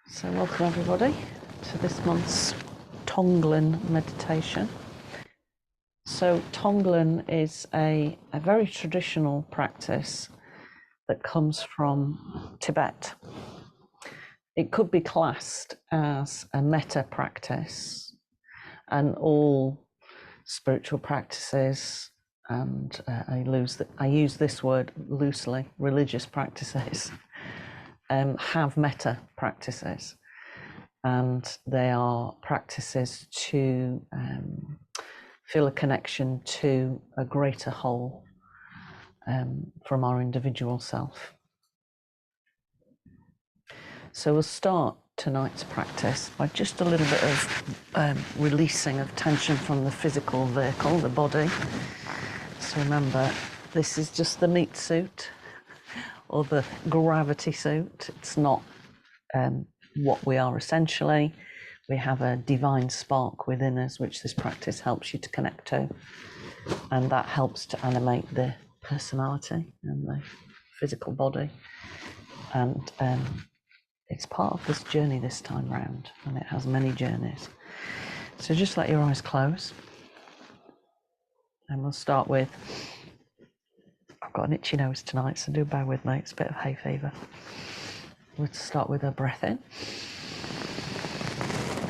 So welcome everybody to this month's Tonglen meditation. So Tonglen is a very traditional practice that comes from Tibet. It could be classed as a metta practice, and all spiritual practices, and I use this word loosely, religious practices, have metta practices, and they are practices to feel a connection to a greater whole from our individual self. So we'll start tonight's practice by just a little bit of releasing of tension from the physical vehicle, the body. So remember, this is just the meat suit or the gravity suit. It's not what we are essentially. We have a divine spark within us, which this practice helps you to connect to, and that helps to animate the personality and the physical body. And it's part of this journey this time round, and it has many journeys. So just let your eyes close, and we'll start with, I've got an itchy nose tonight, so do bear with me, it's a bit of hay fever. We'll start with a breath in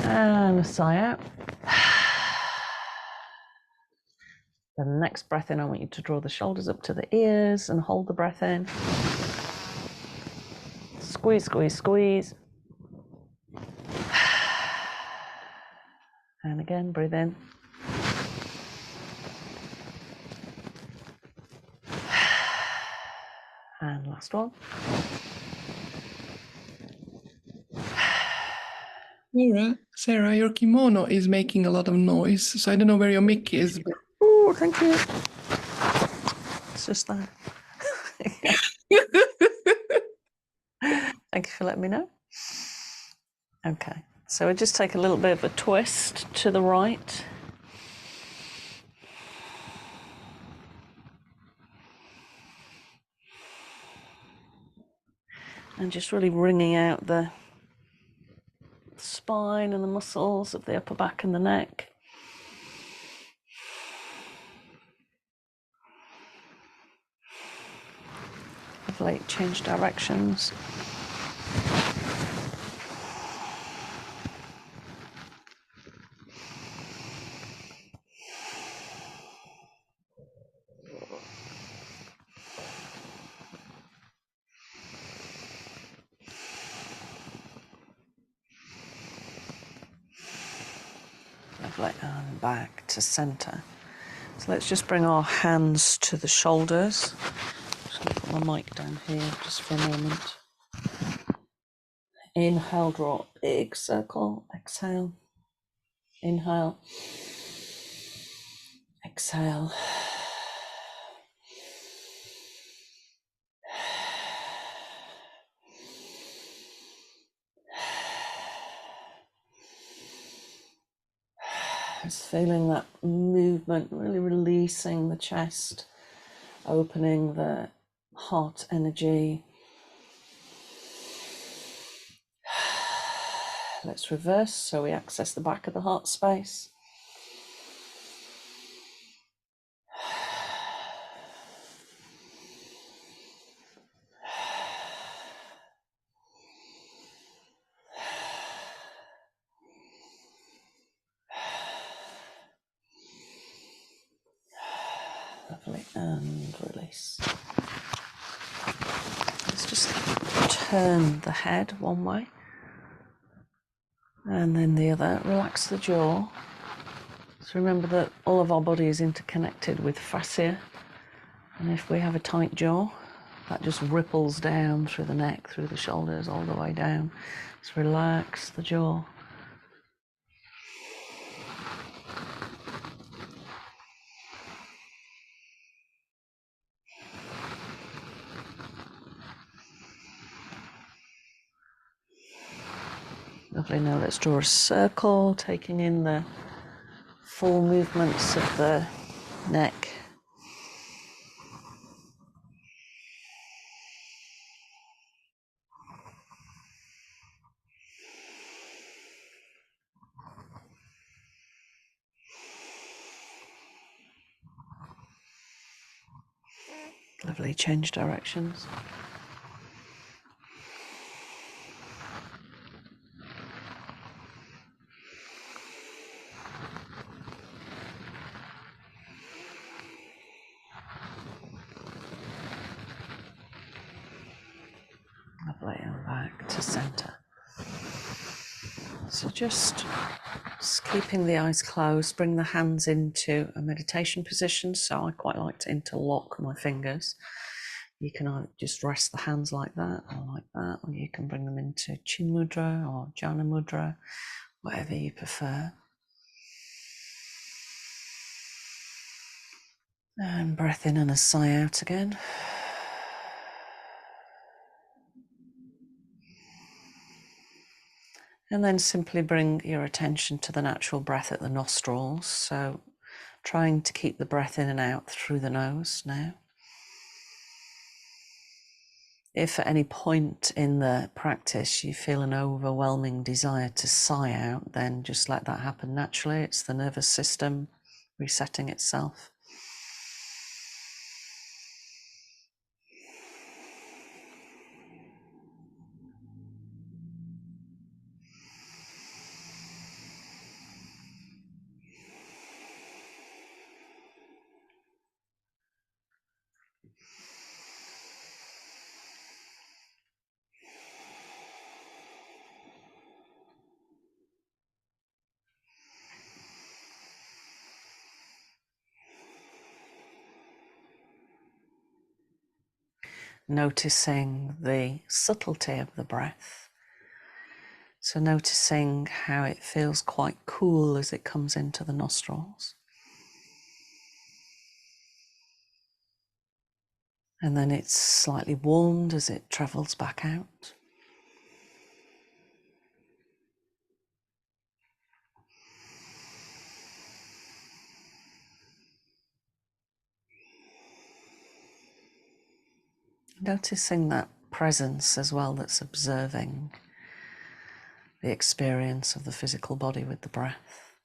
and a sigh out. Then the next breath in, I want you to draw the shoulders up to the ears and hold the breath in. Squeeze, squeeze, squeeze. And again, breathe in. And last one. All right, Sarah, your kimono is making a lot of noise, so I don't know where your mic is. But... Oh, thank you. It's just that. Thank you for letting me know. Okay, so we just take a little bit of a twist to the right. And just really wringing out the spine and the muscles of the upper back and the neck. Lovely, change directions. Lovely, and back to center. So let's just bring our hands to the shoulders. Just going to put my mic down here just for a moment. Inhale, draw a big circle. Exhale. Inhale. Exhale. Just feeling that movement, really releasing the chest, opening the heart energy. Let's reverse so we access the back of the heart space. Lovely, and release. Let's just turn the head one way and then the other. Relax the jaw. So remember that all of our body is interconnected with fascia, and if we have a tight jaw, that just ripples down through the neck, through the shoulders, all the way down. So relax the jaw. Lovely, now let's draw a circle, taking in the full movements of the neck. Lovely, change directions. Lovely, and back to centre. So just keeping the eyes closed, bring the hands into a meditation position. So I quite like to interlock my fingers. You can either just rest the hands like that, or you can bring them into Chin Mudra or Jhana Mudra, whatever you prefer. And breath in and a sigh out again. And then simply bring your attention to the natural breath at the nostrils. So trying to keep the breath in and out through the nose now. If at any point in the practice you feel an overwhelming desire to sigh out, then just let that happen naturally. It's the nervous system resetting itself. Noticing the subtlety of the breath. So noticing how it feels quite cool as it comes into the nostrils. And then it's slightly warmed as it travels back out. Noticing that presence as well that's observing the experience of the physical body with the breath.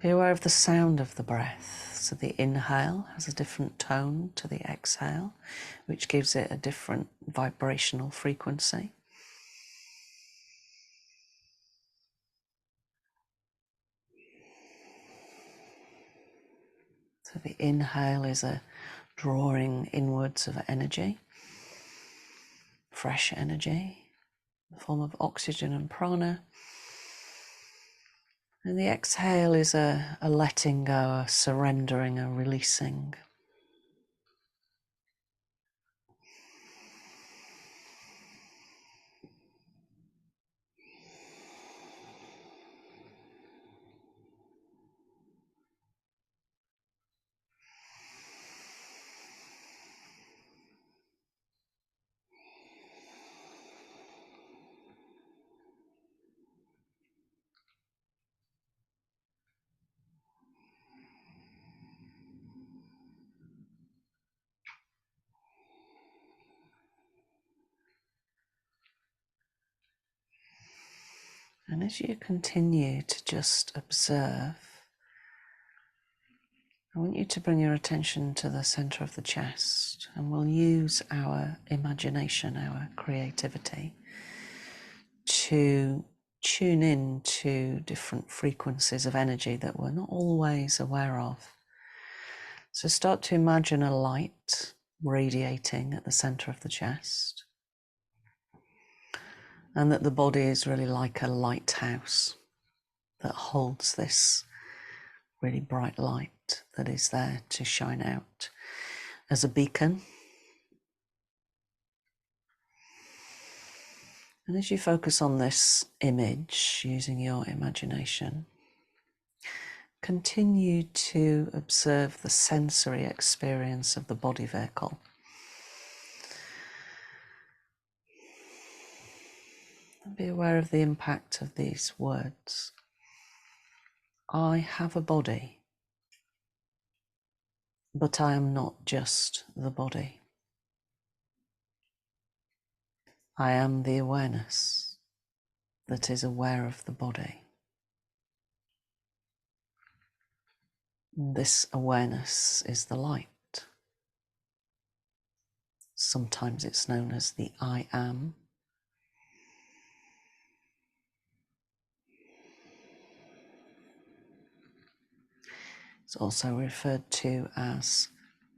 Be aware of the sound of the breath. So the inhale has a different tone to the exhale, which gives it a different vibrational frequency. So the inhale is a drawing inwards of energy, fresh energy, in the form of oxygen and prana. And the exhale is a letting go, a surrendering, a releasing. And as you continue to just observe, I want you to bring your attention to the center of the chest, and we'll use our imagination, our creativity, to tune in to different frequencies of energy that we're not always aware of. So start to imagine a light radiating at the center of the chest, and that the body is really like a lighthouse that holds this really bright light that is there to shine out as a beacon. And as you focus on this image using your imagination, continue to observe the sensory experience of the body vehicle. And be aware of the impact of these words. I have a body, but I am not just the body. I am the awareness. that is aware of the body. And this awareness is the light. Sometimes it's known as the I am. It's also referred to as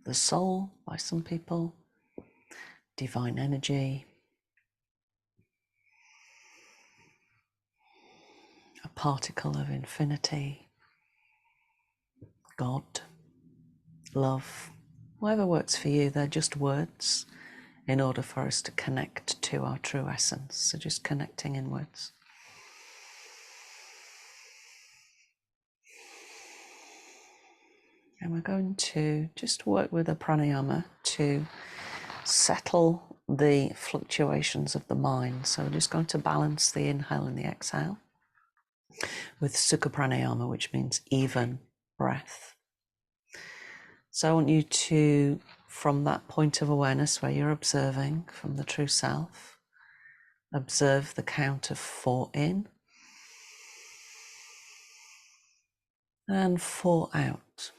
the soul by some people, divine energy, a particle of infinity, God, love, whatever works for you. They're just words in order for us to connect to our true essence. So just connecting inwards. And we're going to just work with a pranayama to settle the fluctuations of the mind. So we're just going to balance the inhale and the exhale with Sukha Pranayama, which means even breath. So I want you to, from that point of awareness where you're observing from the true self, observe the count of 4 in and 4 out.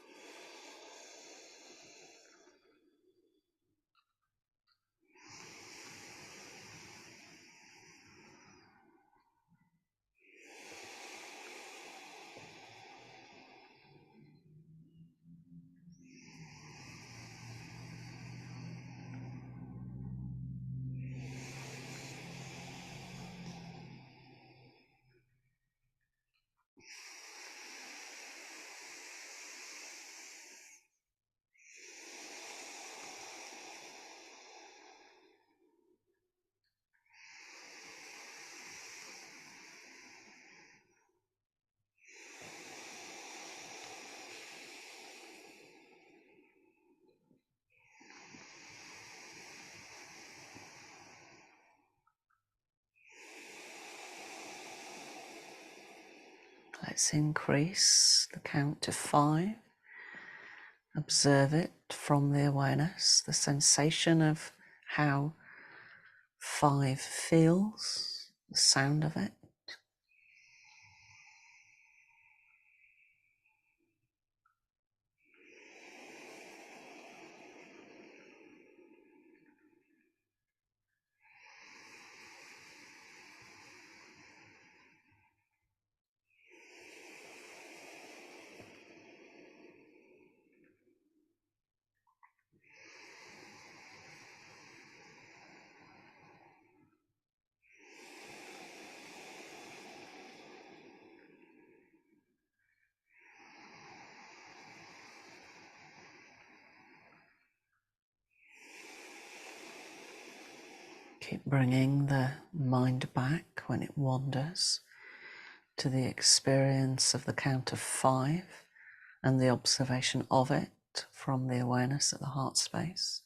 Let's increase the count to 5. Observe it from the awareness, the sensation of how 5 feels, the sound of it. Keep bringing the mind back when it wanders to the experience of the count of 5 and the observation of it from the awareness at the heart space.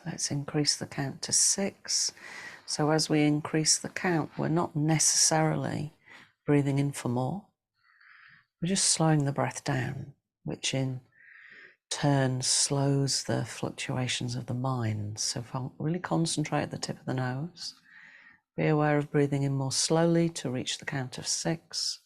Let's increase the count to 6. So as we increase the count, we're not necessarily breathing in for more. We're just slowing the breath down, which in turn slows the fluctuations of the mind. So if I really concentrate at the tip of the nose, be aware of breathing in more slowly to reach the count of 6.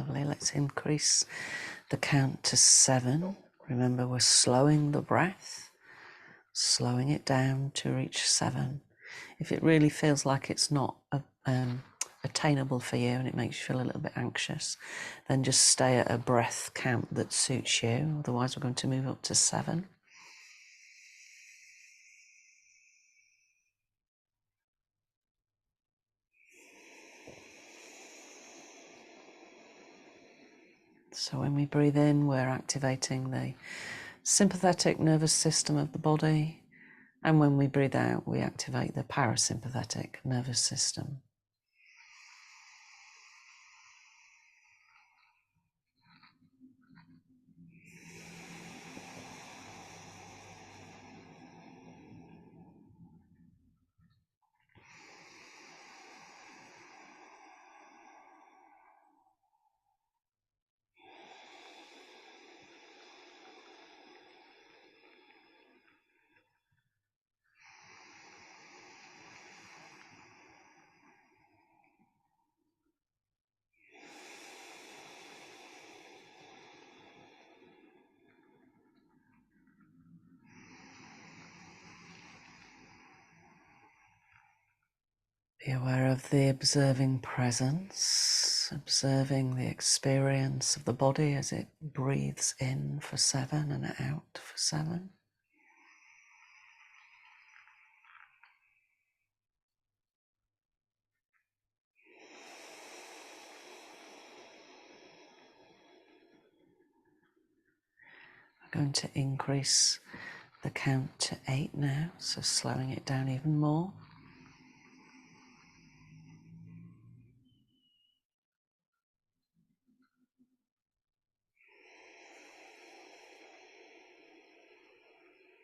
Lovely. Let's increase the count to 7. Remember, we're slowing the breath, slowing it down to reach 7. If it really feels like it's not attainable for you and it makes you feel a little bit anxious, then just stay at a breath count that suits you. Otherwise, we're going to move up to 7. So when we breathe in, we're activating the sympathetic nervous system of the body. And when we breathe out, we activate the parasympathetic nervous system. Be aware of the observing presence, observing the experience of the body as it breathes in for 7 and out for 7. We're going to increase the count to 8 now, so slowing it down even more.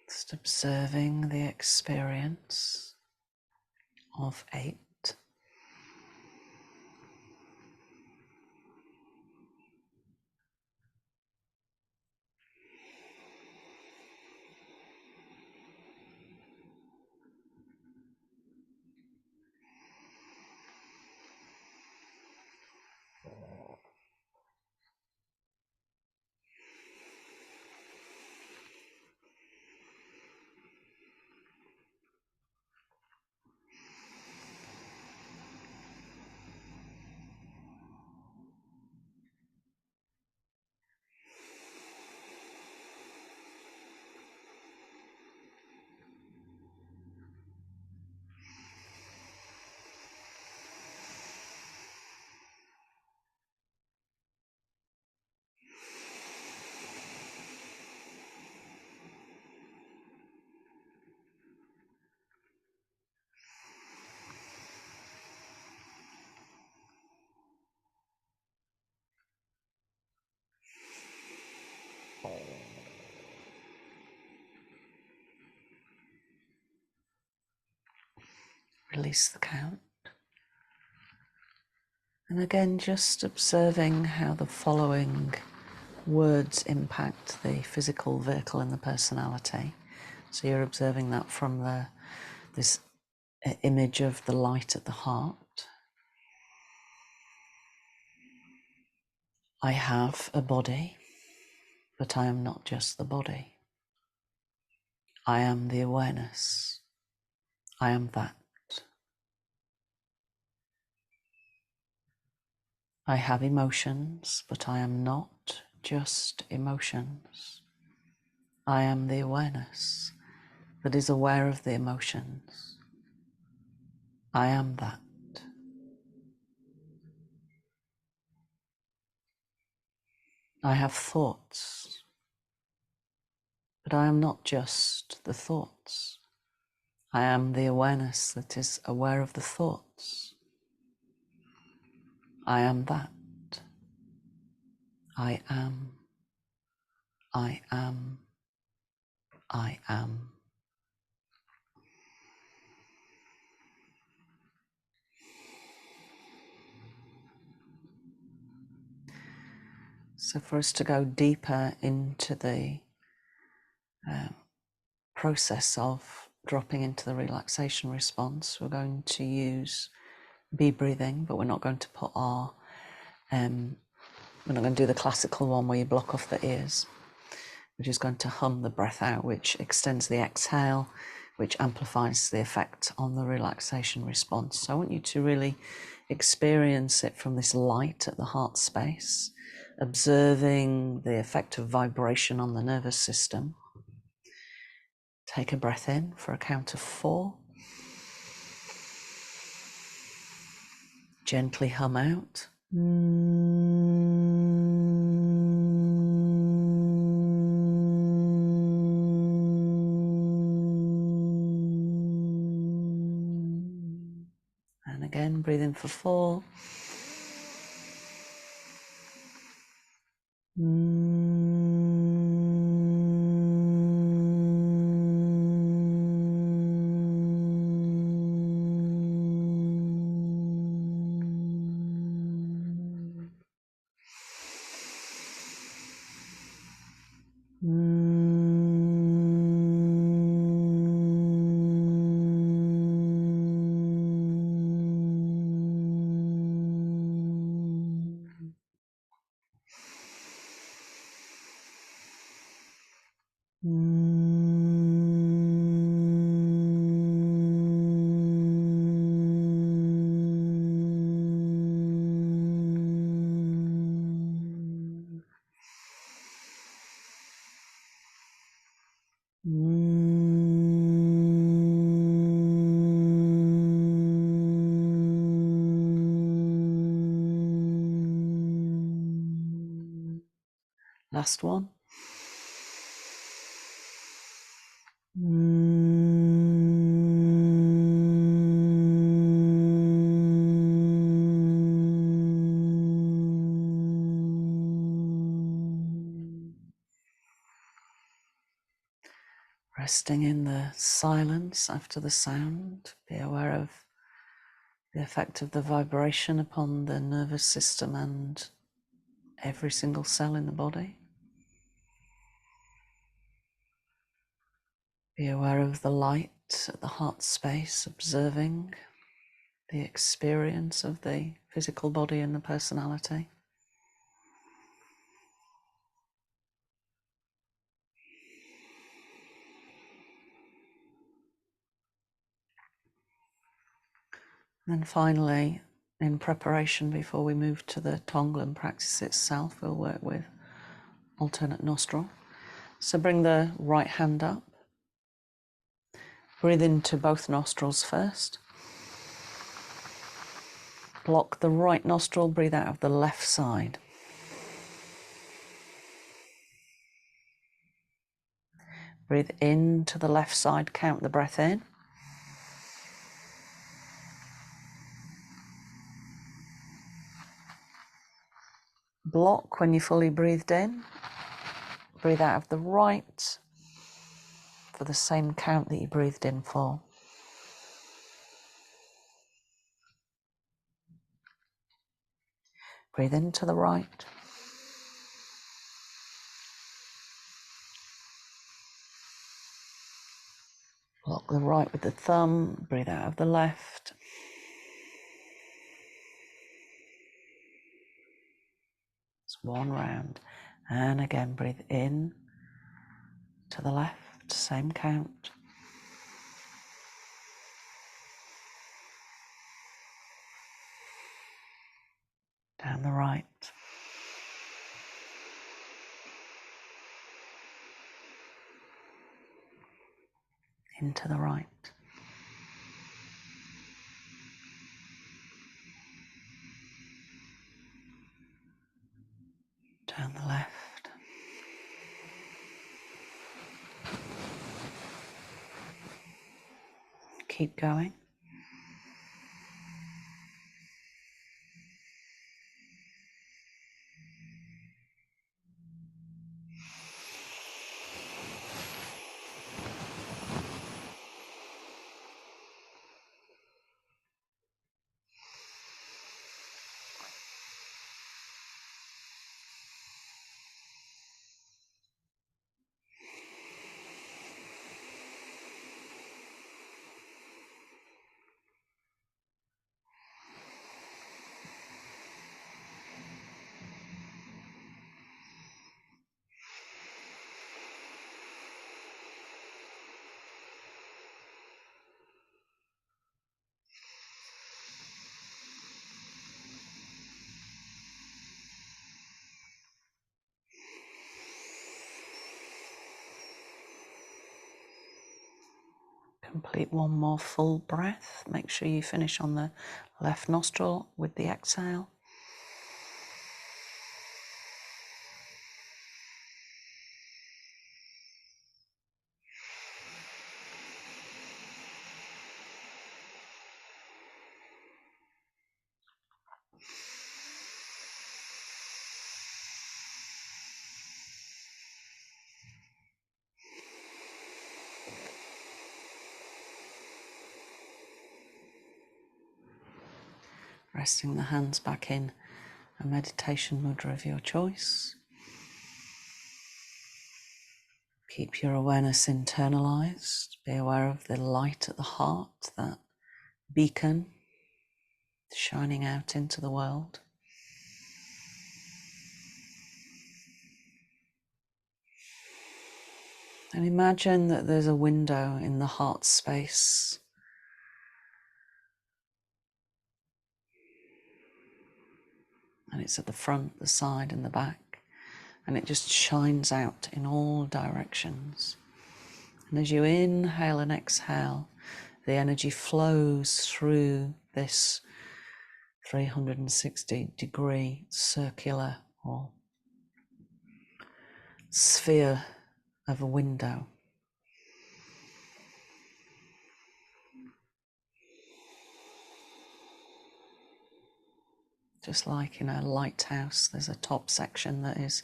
Just observing the experience of 8. Release the count. And again, just observing how the following words impact the physical vehicle and the personality. So you're observing that from this image of the light at the heart. I have a body, but I am not just the body. I am the awareness. I am that. I have emotions, but I am not just emotions. I am the awareness that is aware of the emotions. I am that. I have thoughts, but I am not just the thoughts. I am the awareness that is aware of the thoughts. I am that. I am. I am. I am. So for us to go deeper into the process of dropping into the relaxation response, we're going to use be breathing, but we're not going to put our We're not going to do the classical one where you block off the ears. We're just going to hum the breath out, which extends the exhale, which amplifies the effect on the relaxation response. So I want you to really experience it from this light at the heart space, observing the effect of vibration on the nervous system. Take a breath in for a count of 4. Gently hum out. And again, breathe in for 4. Last one. Resting in the silence after the sound, be aware of the effect of the vibration upon the nervous system and every single cell in the body. Be aware of the light at the heart space, observing the experience of the physical body and the personality. And then finally, in preparation before we move to the Tonglen practice itself, we'll work with alternate nostril. So bring the right hand up. Breathe into both nostrils first. Block the right nostril, breathe out of the left side. Breathe into the left side, count the breath in. Block when you fully breathed in. Breathe out of the right for the same count that you breathed in for. Breathe into the right. Block the right with the thumb. Breathe out of the left. It's one round. And again, breathe in to the left, same count. Down the right. Into the right. Down the left. Keep going. Complete one more full breath. Make sure you finish on the left nostril with the exhale. Resting the hands back in a meditation mudra of your choice. Keep your awareness internalized. Be aware of the light at the heart, that beacon shining out into the world. And imagine that there's a window in the heart space. And it's at the front, the side, and the back. And it just shines out in all directions. And as you inhale and exhale, the energy flows through this 360-degree circular or sphere of a window. Just like in a lighthouse, there's a top section that is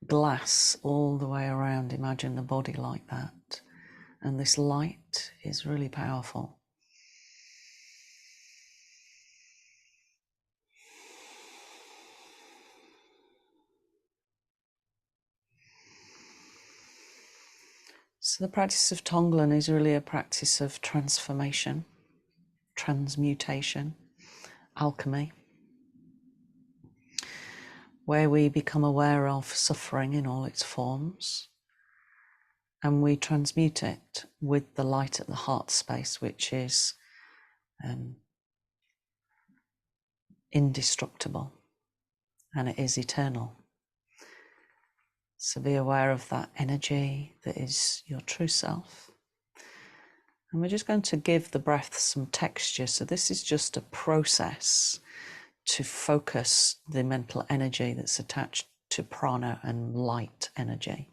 glass all the way around. Imagine the body like that. And this light is really powerful. So the practice of Tonglen is really a practice of transformation, transmutation, alchemy, where we become aware of suffering in all its forms and we transmute it with the light at the heart space, which is indestructible and it is eternal. So be aware of that energy that is your true self. And we're just going to give the breath some texture. So this is just a process to focus the mental energy that's attached to prana and light energy.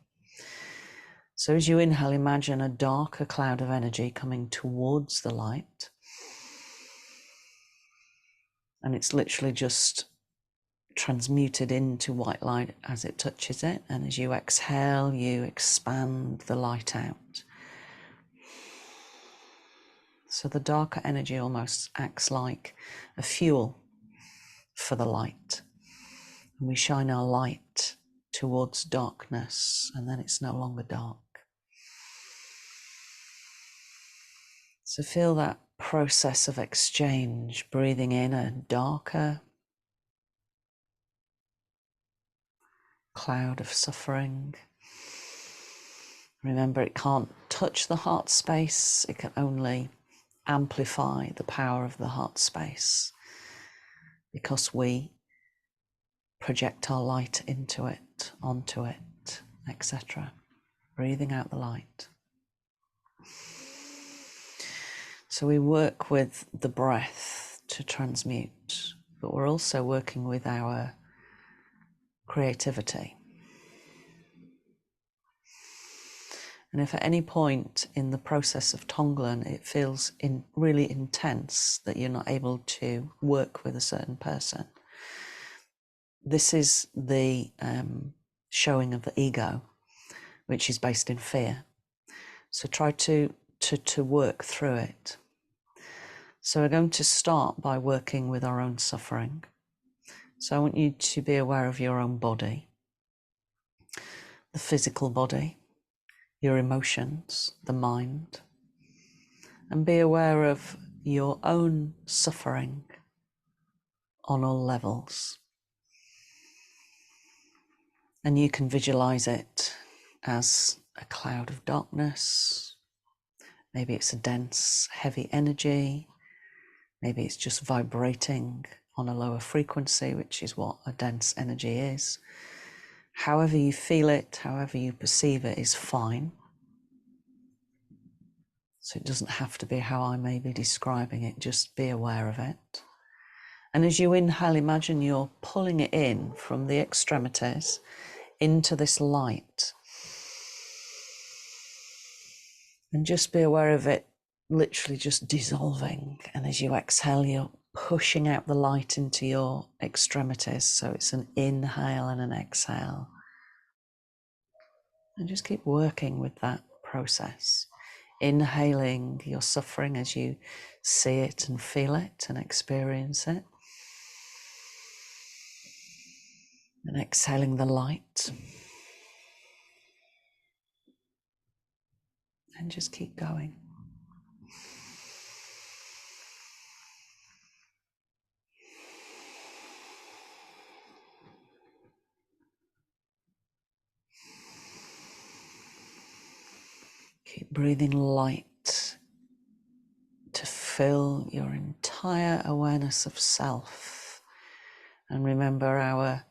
So as you inhale, imagine a darker cloud of energy coming towards the light. And it's literally just transmuted into white light as it touches it. And as you exhale, you expand the light out. So the darker energy almost acts like a fuel for the light. And we shine our light towards darkness, and then it's no longer dark. So feel that process of exchange, breathing in a darker cloud of suffering. Remember, it can't touch the heart space, it can only amplify the power of the heart space because we project our light into it, onto it, etc. Breathing out the light. So we work with the breath to transmute, but we're also working with our creativity. And if at any point in the process of Tonglen it feels really intense that you're not able to work with a certain person, this is the showing of the ego, which is based in fear. So try to work through it. So we're going to start by working with our own suffering. So I want you to be aware of your own body, the physical body, your emotions, the mind, and be aware of your own suffering on all levels. And you can visualize it as a cloud of darkness. Maybe it's a dense, heavy energy. Maybe it's just vibrating on a lower frequency, which is what a dense energy is. However you feel it, however you perceive it is fine. So it doesn't have to be how I may be describing it, just be aware of it. And as you inhale, imagine you're pulling it in from the extremities into this light. And just be aware of it literally just dissolving. And as you exhale, you're pushing out the light into your extremities. So it's an inhale and an exhale. And just keep working with that process. Inhaling your suffering as you see it and feel it and experience it. And exhaling the light. And just keep going. Keep breathing light to fill your entire awareness of self. And remember, our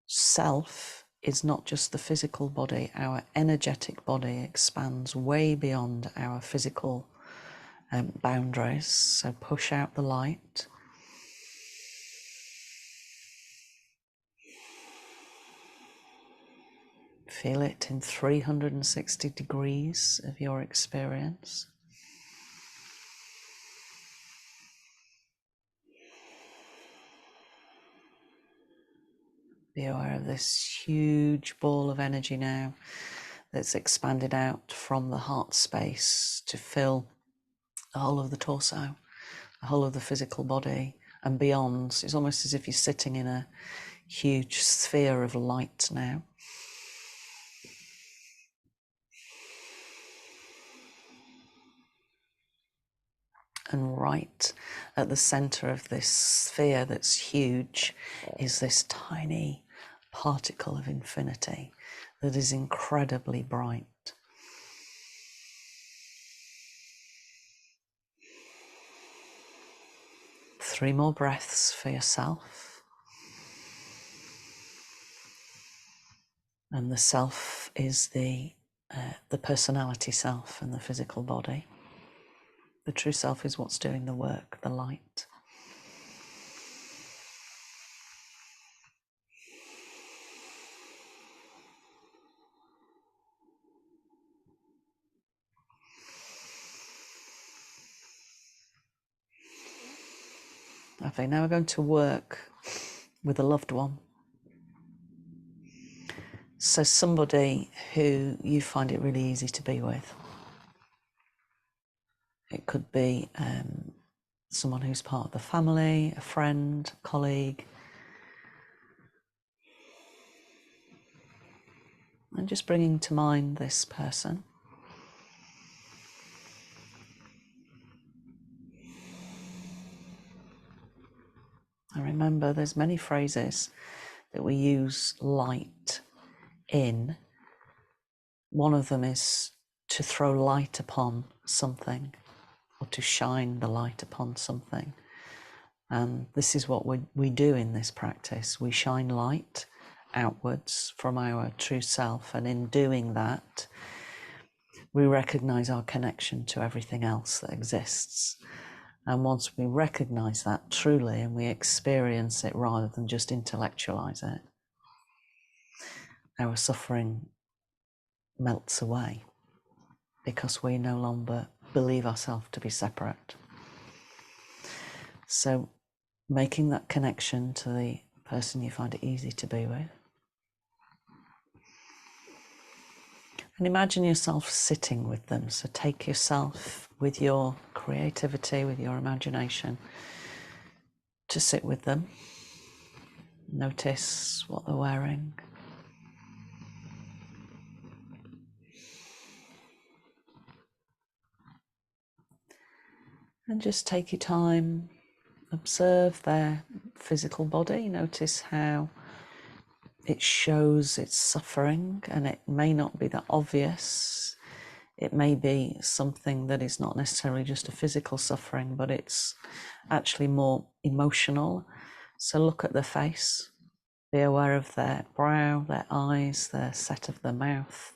self is not just the physical body. Our energetic body expands way beyond our physical boundaries. So push out the light. Feel it in 360 degrees of your experience. Be aware of this huge ball of energy now that's expanded out from the heart space to fill the whole of the torso, the whole of the physical body and beyond. It's almost as if you're sitting in a huge sphere of light now. And right at the center of this sphere that's huge is this tiny particle of infinity that is incredibly bright. Three more breaths for yourself. And the self is the personality self and the physical body. The true self is what's doing the work, the light. Okay, now we're going to work with a loved one. So somebody who you find it really easy to be with. It could be someone who's part of the family, a friend, colleague. And just bringing to mind this person. And remember, there's many phrases that we use light in. One of them is to throw light upon something or to shine the light upon something. And this is what we do in this practice. We shine light outwards from our true self. And in doing that, we recognize our connection to everything else that exists. And once we recognize that truly and we experience it rather than just intellectualize it, our suffering melts away because we no longer believe ourselves to be separate. So making that connection to the person you find it easy to be with. And imagine yourself sitting with them. So take yourself with your creativity, with your imagination, to sit with them. Notice what they're wearing. And just take your time, observe their physical body. Notice how it shows its suffering, and it may not be that obvious. It may be something that is not necessarily just a physical suffering, but it's actually more emotional. So look at the face, be aware of their brow, their eyes, the set of the mouth,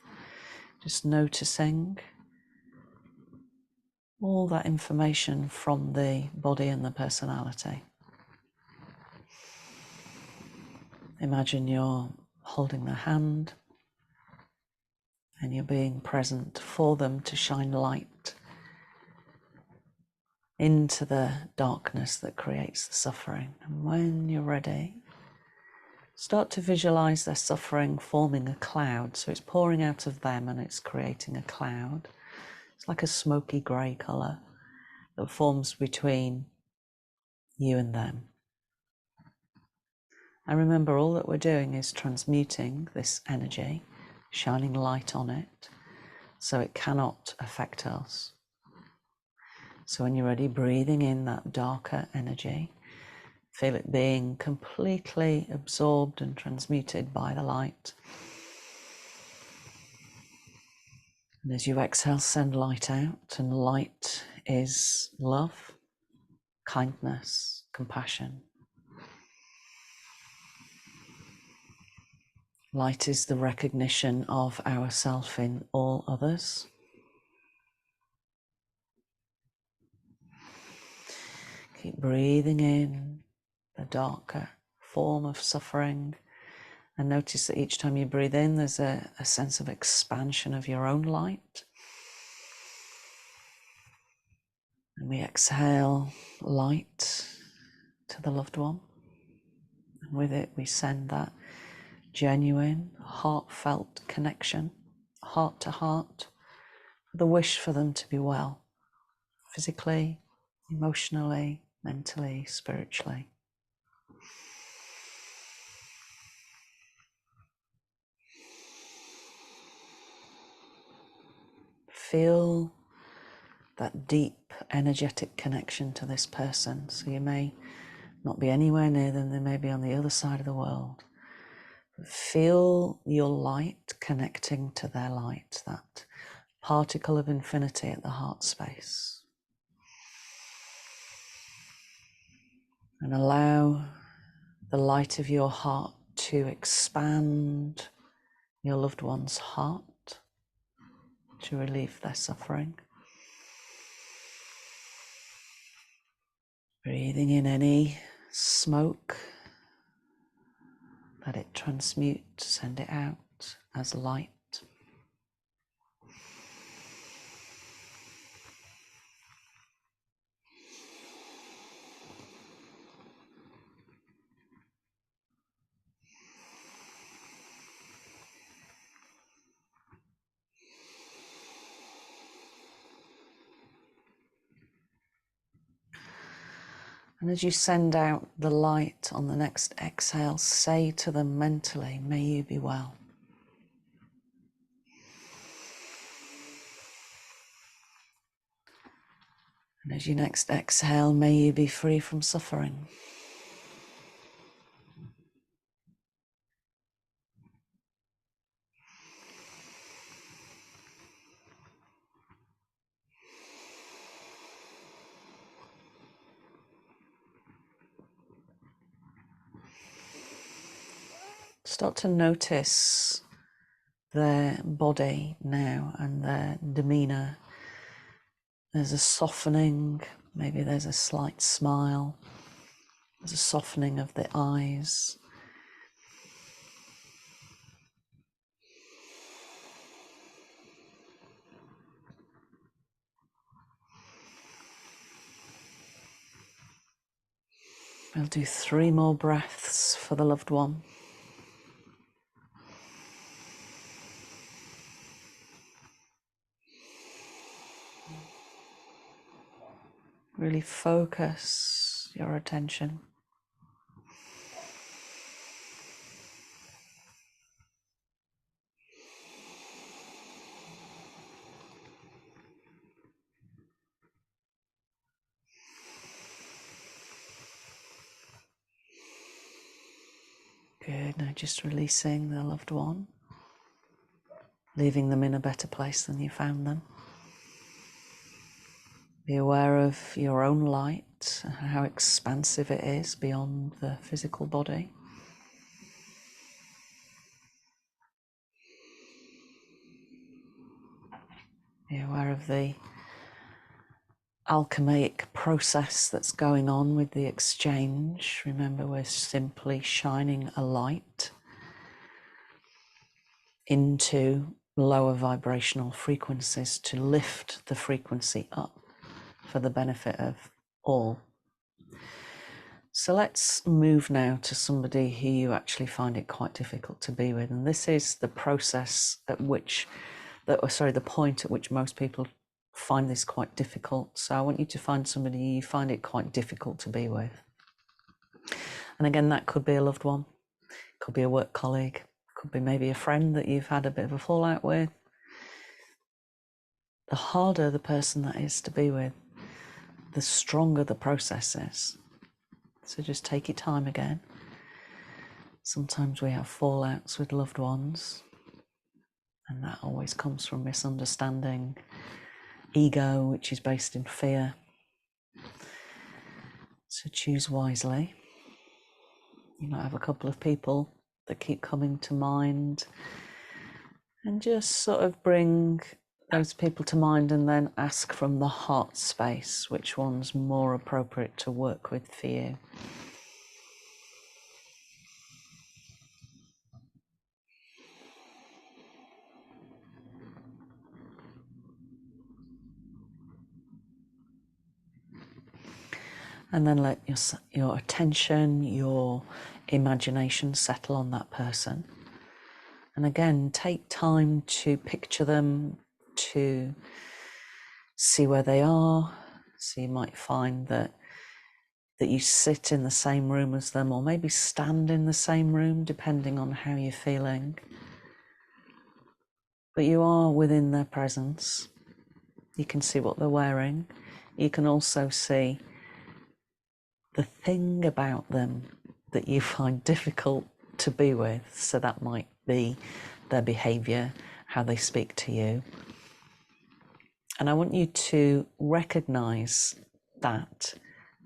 just noticing all that information from the body and the personality. Imagine you're holding the hand and you're being present for them to shine light into the darkness that creates the suffering. And when you're ready, start to visualize their suffering forming a cloud. So it's pouring out of them and it's creating a cloud. It's like a smoky grey colour that forms between you and them. And remember, all that we're doing is transmuting this energy, shining light on it, so it cannot affect us. So when you're ready, breathing in that darker energy, feel it being completely absorbed and transmuted by the light. And as you exhale, send light out, and light is love, kindness, compassion. Light is the recognition of ourself in all others. Keep breathing in the darker form of suffering, and notice that each time you breathe in, there's a sense of expansion of your own light. And we exhale light to the loved one. And with it, we send that genuine, heartfelt connection, heart to heart, the wish for them to be well, physically, emotionally, mentally, spiritually. Feel that deep energetic connection to this person. So you may not be anywhere near them, they may be on the other side of the world. Feel your light connecting to their light, that particle of infinity at the heart space. And allow the light of your heart to expand your loved one's heart to relieve their suffering. Breathing in any smoke, let it transmute, send it out as light. And as you send out the light on the next exhale, say to them mentally, may you be well. And as you next exhale, may you be free from suffering. Start to notice their body now and their demeanour. There's a softening, maybe there's a slight smile, there's a softening of the eyes. We'll do 3 more breaths for the loved one. Really focus your attention. Good, now just releasing the loved one, leaving them in a better place than you found them. Be aware of your own light and how expansive it is beyond the physical body. Be aware of the alchemic process that's going on with the exchange. Remember, we're simply shining a light into lower vibrational frequencies to lift the frequency up for the benefit of all. So let's move now to somebody who you actually find it quite difficult to be with. And this is the process at which, the point at which most people find this quite difficult. So I want you to find somebody you find it quite difficult to be with. And again, that could be a loved one, could be a work colleague, could be maybe a friend that you've had a bit of a fallout with. The harder the person that is to be with, the stronger the process is. So just take your time again. Sometimes we have fallouts with loved ones, and that always comes from misunderstanding, ego, which is based in fear. So choose wisely. You might have a couple of people that keep coming to mind, and just sort of bring those people to mind and then ask from the heart space which one's more appropriate to work with for you. And then let your attention, your imagination settle on that person. And again, take time to picture them, to see where they are. So you might find that you sit in the same room as them, or maybe stand in the same room, depending on how you're feeling. But you are within their presence. You can see what they're wearing. You can also see the thing about them that you find difficult to be with. So that might be their behavior, how they speak to you. And I want you to recognize that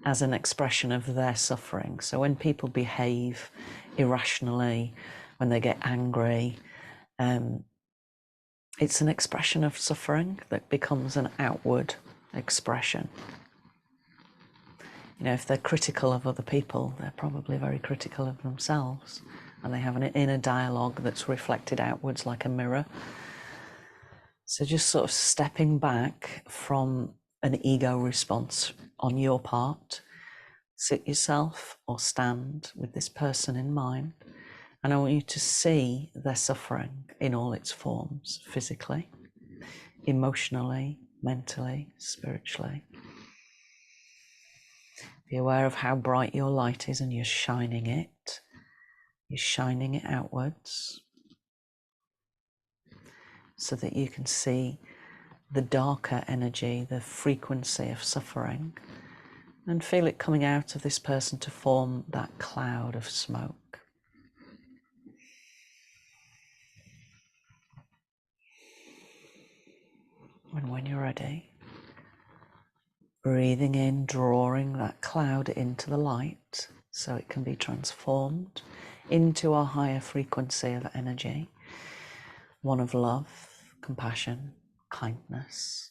as an expression of their suffering. So when people behave irrationally, when they get angry, it's an expression of suffering that becomes an outward expression. You know, if they're critical of other people, they're probably very critical of themselves, and they have an inner dialogue that's reflected outwards like a mirror. So just sort of stepping back from an ego response on your part, sit yourself or stand with this person in mind, and I want you to see their suffering in all its forms, physically, emotionally, mentally, spiritually. Be aware of how bright your light is, and you're shining it. You're shining it outwards so that you can see the darker energy, the frequency of suffering, and feel it coming out of this person to form that cloud of smoke. And when you're ready, breathing in, drawing that cloud into the light so it can be transformed into a higher frequency of energy, one of love, compassion, kindness,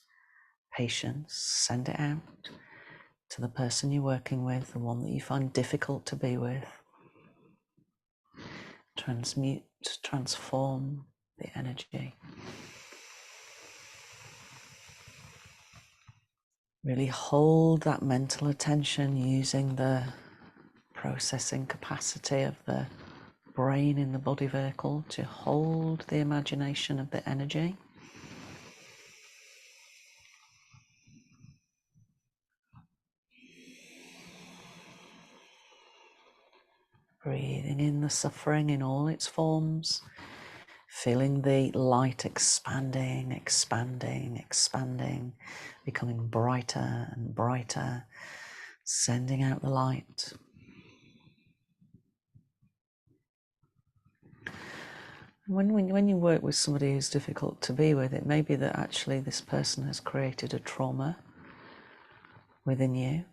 patience. Send it out to the person you're working with, the one that you find difficult to be with. Transmute, transform the energy. Really hold that mental attention using the processing capacity of the brain in the body vehicle to hold the imagination of the energy. Breathing in the suffering in all its forms, feeling the light expanding, expanding, expanding, becoming brighter and brighter, sending out the light. When you work with somebody who's difficult to be with, it may be that actually this person has created a trauma within you.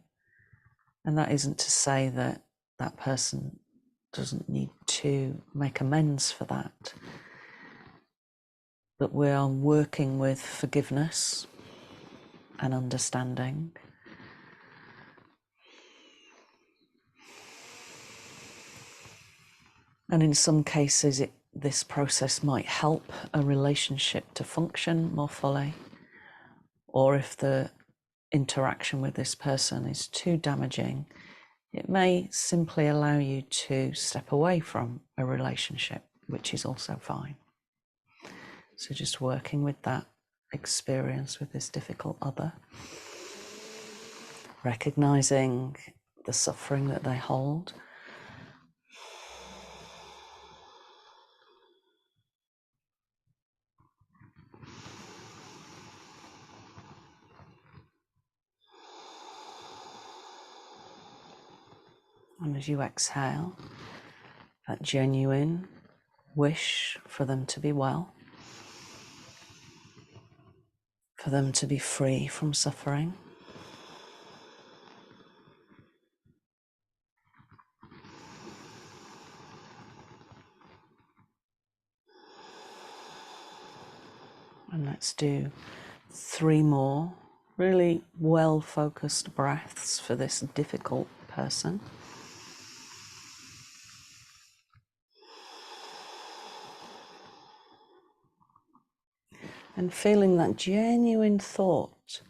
And that isn't to say that that person doesn't need to make amends for that. But we are working with forgiveness and understanding And in some cases, this process might help a relationship to function more fully. Or if the interaction with this person is too damaging, it may simply allow you to step away from a relationship, which is also fine. So just working with that experience with this difficult other, recognizing the suffering that they hold. And as you exhale, that genuine wish for them to be well, for them to be free from suffering. And let's do 3 more really well-focused breaths for this difficult person. And feeling that genuine thought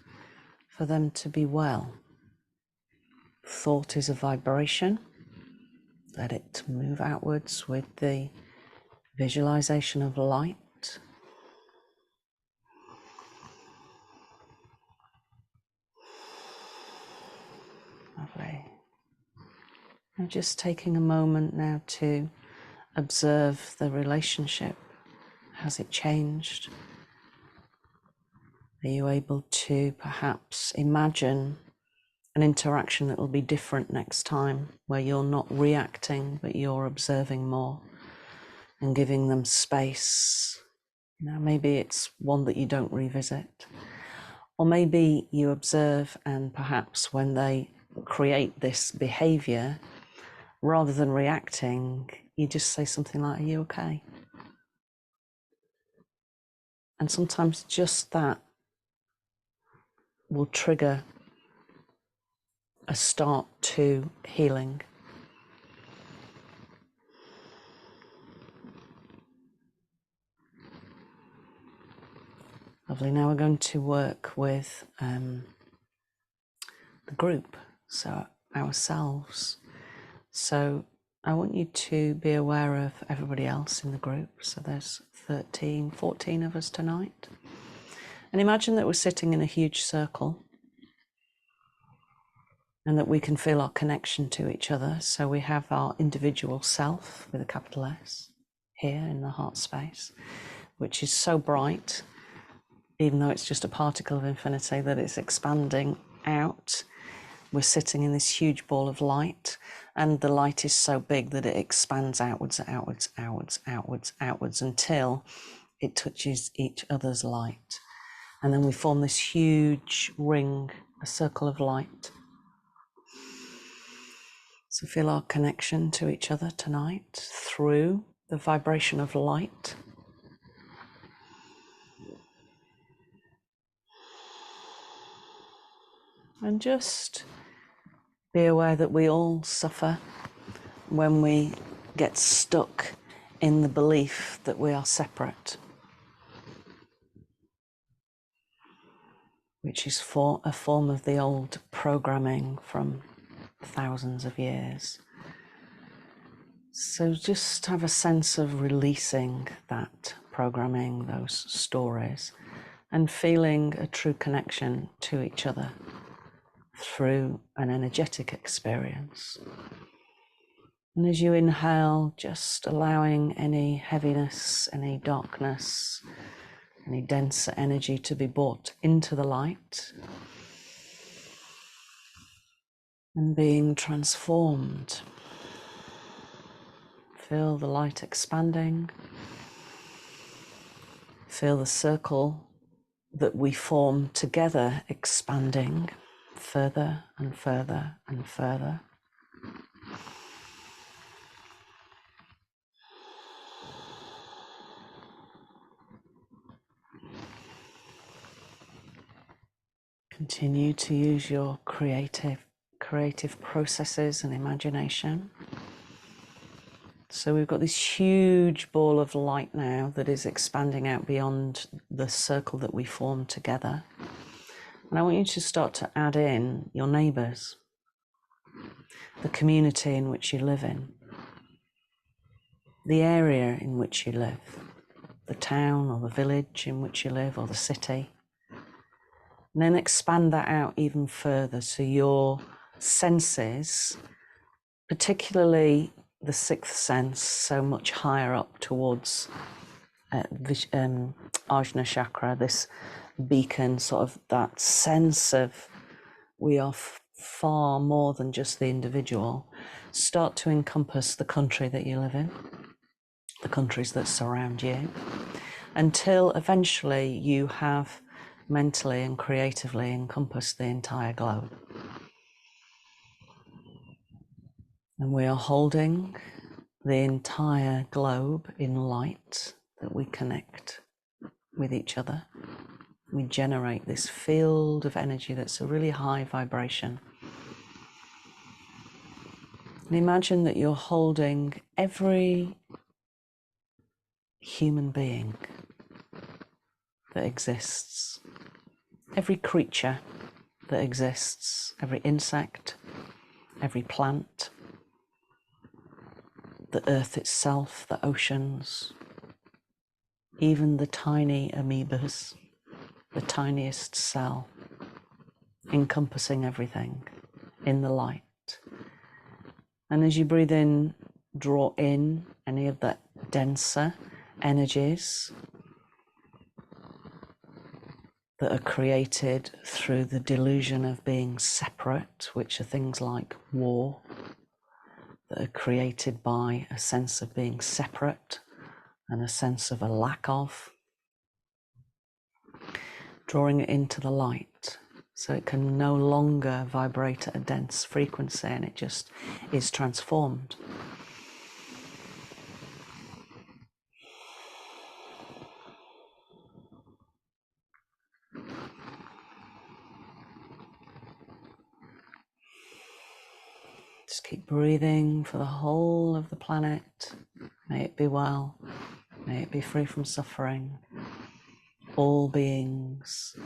for them to be well. Thought is a vibration. Let it move outwards with the visualization of light. Lovely. And just taking a moment now to observe the relationship. Has it changed? Are you able to perhaps imagine an interaction that will be different next time, where you're not reacting, but you're observing more and giving them space? You know, maybe it's one that you don't revisit. Or maybe you observe, and perhaps when they create this behavior, rather than reacting, you just say something like, "Are you okay?" And sometimes just that will trigger a start to healing. Lovely. Now we're going to work with the group, so ourselves. So I want you to be aware of everybody else in the group. So there's 13, 14 of us tonight. And imagine that we're sitting in a huge circle and that we can feel our connection to each other. So we have our individual self with a capital S here in the heart space, which is so bright, even though it's just a particle of infinity, that it's expanding out. We're sitting in this huge ball of light, and the light is so big that it expands outwards, outwards, outwards, outwards, outwards, until it touches each other's light. And then we form this huge ring, a circle of light. So feel our connection to each other tonight through the vibration of light. And just be aware that we all suffer when we get stuck in the belief that we are separate, which is a form of the old programming from thousands of years. So just have a sense of releasing that programming, those stories, and feeling a true connection to each other through an energetic experience. And as you inhale, just allowing any heaviness, any darkness, any denser energy to be brought into the light and being transformed. Feel the light expanding. Feel the circle that we form together expanding further and further and further. Continue to use your creative processes and imagination. So we've got this huge ball of light now that is expanding out beyond the circle that we formed together. And I want you to start to add in your neighbours, the community in which you live in, the area in which you live, the town or the village in which you live, or the city. And then expand that out even further, so your senses, particularly the sixth sense, so much higher up towards Ajna chakra, this beacon, sort of that sense of we are far more than just the individual, start to encompass the country that you live in, the countries that surround you, until eventually you have mentally and creatively encompassed the entire globe. And we are holding the entire globe in light that we connect with each other. We generate this field of energy that's a really high vibration. And imagine that you're holding every human being that exists, every creature that exists, every insect, every plant, the earth itself, the oceans, even the tiny amoebas, the tiniest cell, encompassing everything in the light. And as you breathe in, draw in any of that denser energies that are created through the delusion of being separate, which are things like war, that are created by a sense of being separate and a sense of a lack of. Drawing it into the light so it can no longer vibrate at a dense frequency, and it just is transformed. Just keep breathing for the whole of the planet. May it be well. May it be free from suffering. All beings.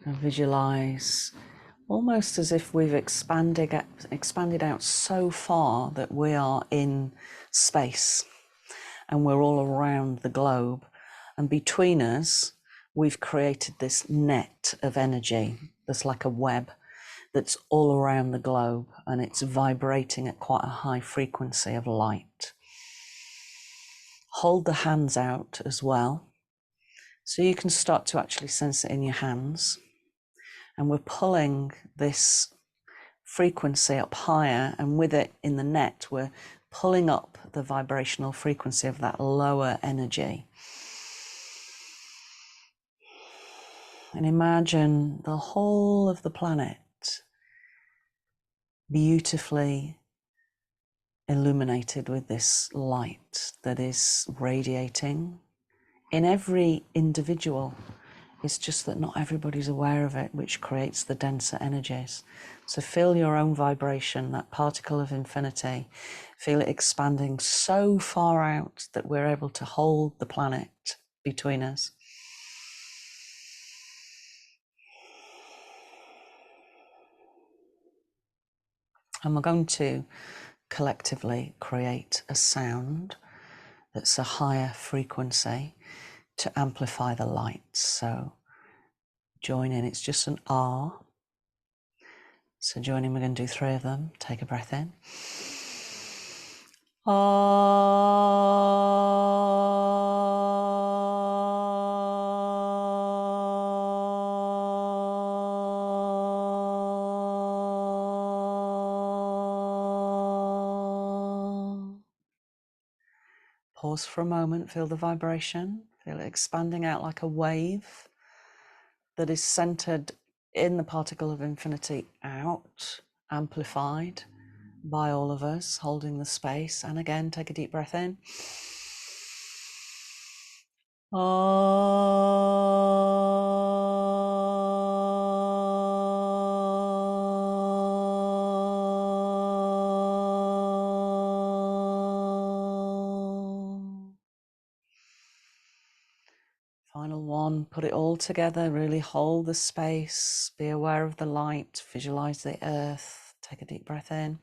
And visualize almost as if we've expanded out so far that we are in space and we're all around the globe, and between us we've created this net of energy that's like a web that's all around the globe, and it's vibrating at quite a high frequency of light. Hold the hands out as well, so you can start to actually sense it in your hands. And we're pulling this frequency up higher, and with it in the net, we're pulling up the vibrational frequency of that lower energy. And imagine the whole of the planet beautifully illuminated with this light that is radiating in every individual. It's just that not everybody's aware of it, which creates the denser energies. So feel your own vibration, that particle of infinity. Feel it expanding so far out that we're able to hold the planet between us. And we're going to collectively create a sound that's a higher frequency to amplify the light. So join in, it's just an R. So join in, we're going to do 3 of them. Take a breath in. Pause for a moment, feel the vibration, feel it expanding out like a wave that is centered in the particle of infinity out, amplified, by all of us, holding the space. And again, take a deep breath in. Final one, put it all together, really hold the space, be aware of the light, visualize the earth, take a deep breath in.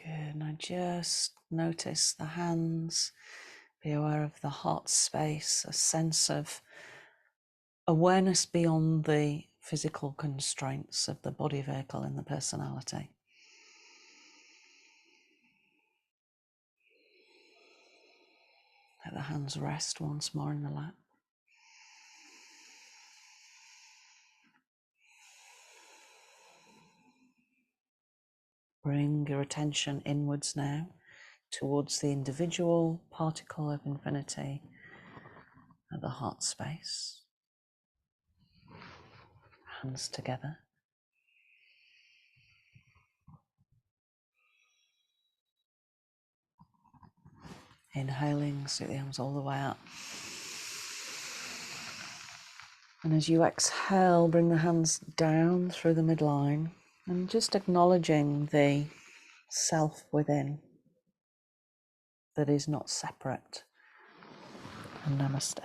Good, now just notice the hands, be aware of the heart space, a sense of awareness beyond the physical constraints of the body vehicle and the personality. Let the hands rest once more in the lap. Bring your attention inwards now towards the individual particle of infinity at the heart space. Hands together. Inhaling, sweep the arms all the way up. And as you exhale, bring the hands down through the midline and just acknowledging the self within that is not separate. And namaste.